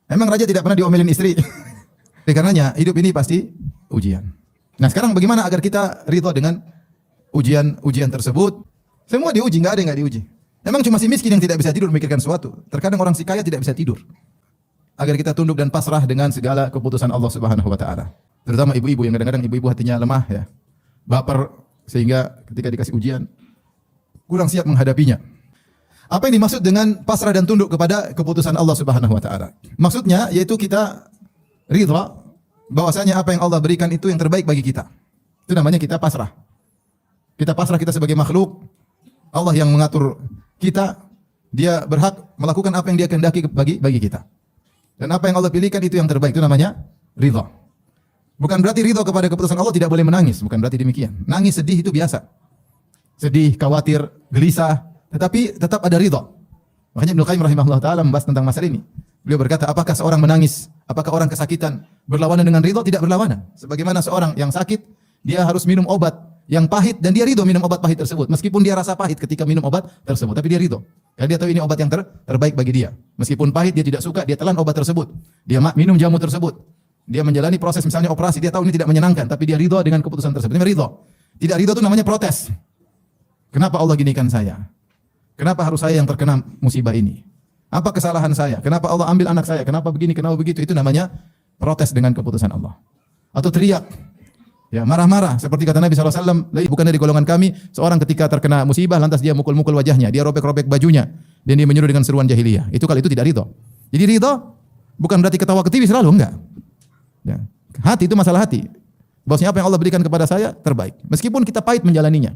Emang raja tidak pernah diomelin istri? Karenanya hidup ini pasti ujian. Nah sekarang bagaimana agar kita ridho dengan ujian tersebut? Semua diuji, nggak ada yang nggak diuji. Emang cuma si miskin yang tidak bisa tidur memikirkan sesuatu. Terkadang orang si kaya tidak bisa tidur. Agar kita tunduk dan pasrah dengan segala keputusan Allah Subhanahu wa taala. Terutama ibu-ibu yang kadang-kadang ibu-ibu hatinya lemah ya. Baper sehingga ketika dikasih ujian kurang siap menghadapinya. Apa yang dimaksud dengan pasrah dan tunduk kepada keputusan Allah Subhanahu wa taala? Maksudnya yaitu kita ridha bahwasanya apa yang Allah berikan itu yang terbaik bagi kita. Itu namanya kita pasrah. Kita pasrah, kita sebagai makhluk, Allah yang mengatur kita, dia berhak melakukan apa yang dia kehendaki bagi kita. Dan apa yang Allah pilihkan itu yang terbaik, itu namanya ridha. Bukan berarti ridha kepada keputusan Allah tidak boleh menangis, bukan berarti demikian. Nangis, sedih itu biasa. Sedih, khawatir, gelisah, tetapi tetap ada ridha. Makanya Ibnu Qayyim rahimahullah taala membahas tentang masalah ini. Beliau berkata, apakah seorang menangis, apakah orang kesakitan berlawanan dengan ridha? Tidak berlawanan. Sebagaimana seorang yang sakit, dia harus minum obat yang pahit dan dia ridho minum obat pahit tersebut. Meskipun dia rasa pahit ketika minum obat tersebut, tapi dia ridho. Karena dia tahu ini obat yang terbaik bagi dia. Meskipun pahit dia tidak suka, dia telan obat tersebut. Dia minum jamu tersebut. Dia menjalani proses misalnya operasi, dia tahu ini tidak menyenangkan, tapi dia ridho dengan keputusan tersebut. Ini ridho. Tidak ridho itu namanya protes. Kenapa Allah ginikan saya? Kenapa harus saya yang terkena musibah ini? Apa kesalahan saya? Kenapa Allah ambil anak saya? Kenapa begini, kenapa begitu? Itu namanya protes dengan keputusan Allah. Atau teriak. Ya, marah-marah seperti kata Nabi SAW, bukan dari golongan kami seorang ketika terkena musibah lantas dia mukul-mukul wajahnya, dia robek-robek bajunya dan dia menyuruh dengan seruan jahiliyah. Itu kalau itu tidak ridho. Jadi ridho bukan berarti ketawa ketiwi selalu, enggak. Ya. Hati itu masalah hati. Bahwasanya apa yang Allah berikan kepada saya terbaik. Meskipun kita pahit menjalaninya.